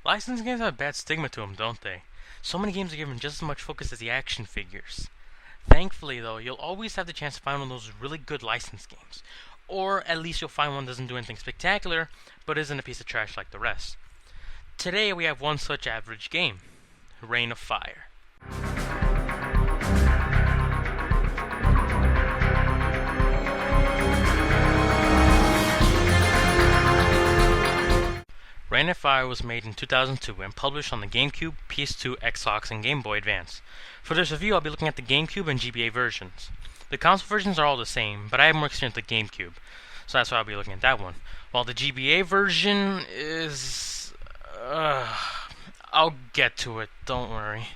Licensed games have a bad stigma to them, don't they? So many games are given just as much focus as the action figures. Thankfully, though, you'll always have the chance to find one of those really good licensed games. Or at least you'll find one that doesn't do anything spectacular, but isn't a piece of trash like the rest. Today we have one such average game, Reign of Fire. Reign of Fire was made in 2002 and published on the GameCube, PS2, Xbox, and Game Boy Advance. For this review, I'll be looking at the GameCube and GBA versions. The console versions are all the same, but I have more experience with the GameCube, so that's why I'll be looking at that one. While the GBA version is... I'll get to it, don't worry.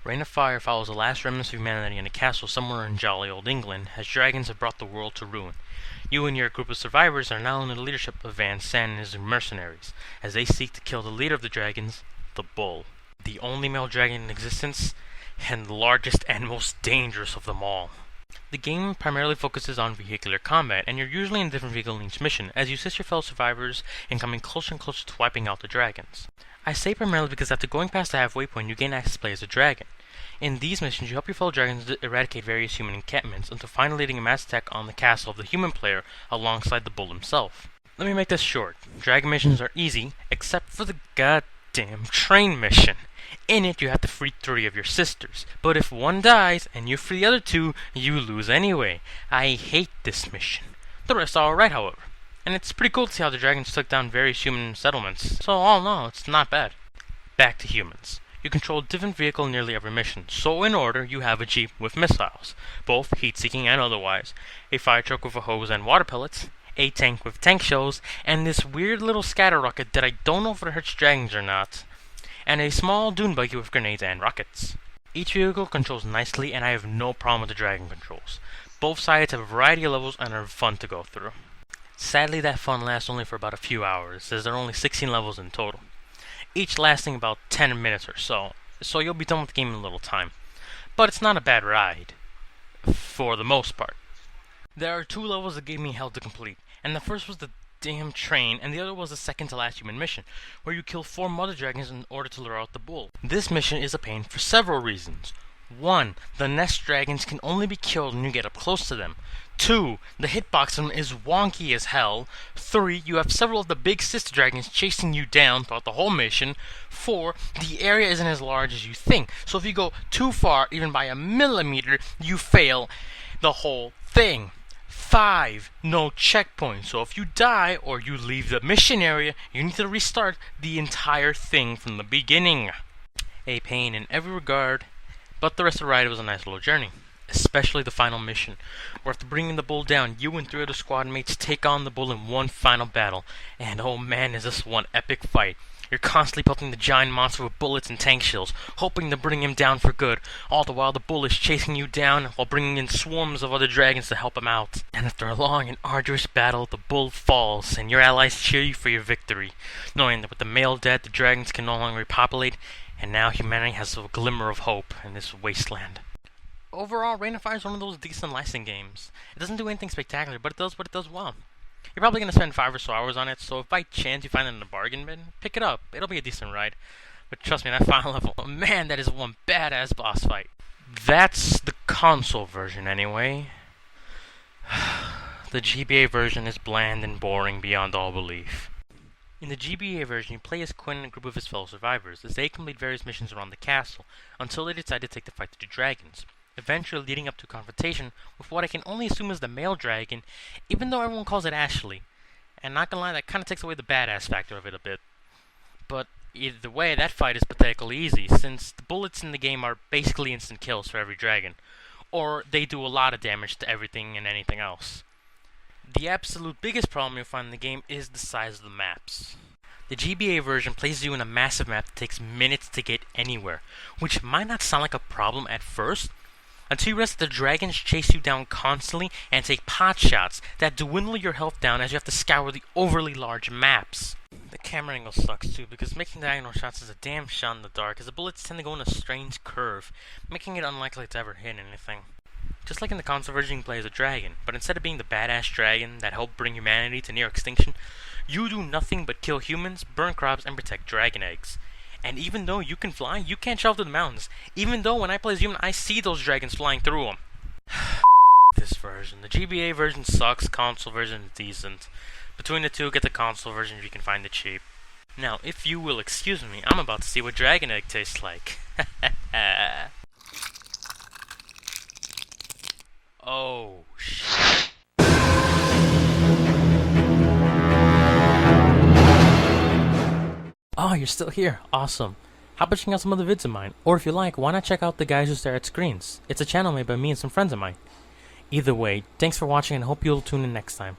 Reign of Fire follows the last remnants of humanity in a castle somewhere in jolly old England, as dragons have brought the world to ruin. You and your group of survivors are now under the leadership of Van San and his mercenaries, as they seek to kill the leader of the dragons, the Bull. The only male dragon in existence, and the largest and most dangerous of them all. The game primarily focuses on vehicular combat, and you're usually in a different vehicle in each mission, as you assist your fellow survivors in coming closer and closer to wiping out the dragons. I say primarily because after going past the halfway point, you gain access to play as a dragon. In these missions, you help your fellow dragons eradicate various human encampments until finally leading a mass attack on the castle of the human player alongside the Bull himself. Let me make this short. Dragon missions are easy, except for the goddamn train mission. In it, you have to free 3 of your sisters, but if one dies and you free the other 2, you lose anyway. I hate this mission. The rest are alright, however. And it's pretty cool to see how the dragons took down various human settlements, so all in all, it's not bad. Back to humans. You control a different vehicle in nearly every mission, so in order, you have a jeep with missiles, both heat-seeking and otherwise, a fire truck with a hose and water pellets, a tank with tank shells, and this weird little scatter rocket that I don't know if it hurts dragons or not, and a small dune buggy with grenades and rockets. Each vehicle controls nicely, and I have no problem with the dragon controls. Both sides have a variety of levels and are fun to go through. Sadly, that fun lasts only for about a few hours, as there are only 16 levels in total, each lasting about 10 minutes or so you'll be done with the game in a little time. But it's not a bad ride, for the most part. There are 2 levels that gave me hell to complete, and the first was the damn train, and the other was the second to last human mission, where you kill 4 mother dragons in order to lure out the Bull. This mission is a pain for several reasons. 1. The nest dragons can only be killed when you get up close to them. 2. The hitbox on them is wonky as hell. 3. You have several of the big sister dragons chasing you down throughout the whole mission. 4. The area isn't as large as you think, so if you go too far, even by a millimeter, you fail the whole thing. 5. No checkpoint, so if you die or you leave the mission area, you need to restart the entire thing from the beginning. A pain in every regard, but the rest of the ride was a nice little journey. Especially the final mission, where after bringing the Bull down, you and 3 other squad mates take on the Bull in one final battle. And oh man, is this one epic fight. You're constantly pelting the giant monster with bullets and tank shells, hoping to bring him down for good, all the while the Bull is chasing you down while bringing in swarms of other dragons to help him out. And after a long and arduous battle, the Bull falls, and your allies cheer you for your victory, knowing that with the male dead, the dragons can no longer repopulate, and now humanity has a glimmer of hope in this wasteland. Overall, Reign of Fire is one of those decent licensing games. It doesn't do anything spectacular, but it does what it does well. You're probably going to spend 5 or so hours on it, so if by chance you find it in a bargain bin, pick it up. It'll be a decent ride. But trust me, that final level, man, that is one badass boss fight. That's the console version anyway. The GBA version is bland and boring beyond all belief. In the GBA version, you play as Quinn and a group of his fellow survivors as they complete various missions around the castle until they decide to take the fight to the dragons, eventually leading up to a confrontation with what I can only assume is the male dragon, even though everyone calls it Ashley. And not gonna lie, that kinda takes away the badass factor of it a bit. But either way, that fight is pathetically easy, since the bullets in the game are basically instant kills for every dragon, or they do a lot of damage to everything and anything else. The absolute biggest problem you'll find in the game is the size of the maps. The GBA version places you in a massive map that takes minutes to get anywhere, which might not sound like a problem at first, until you realize that the dragons chase you down constantly and take pot shots that dwindle your health down as you have to scour the overly large maps. The camera angle sucks too, because making diagonal shots is a damn shot in the dark, as the bullets tend to go in a strange curve, making it unlikely to ever hit anything. Just like in the console version, you can play as a dragon, but instead of being the badass dragon that helped bring humanity to near extinction, You do nothing but kill humans, burn crops, and protect dragon eggs. And even though you can fly, you can't travel to the mountains. Even though when I play as human, I see those dragons flying through them. This version. The GBA version sucks, console version is decent. Between the two, get the console version if you can find it cheap. Now, if you will excuse me, I'm about to see what dragon egg tastes like. Oh, shit. Oh, you're still here. Awesome. How about checking out some other vids of mine? Or if you like, why not check out The Guys Who Stare at Screens? It's a channel made by me and some friends of mine. Either way, thanks for watching and hope you'll tune in next time.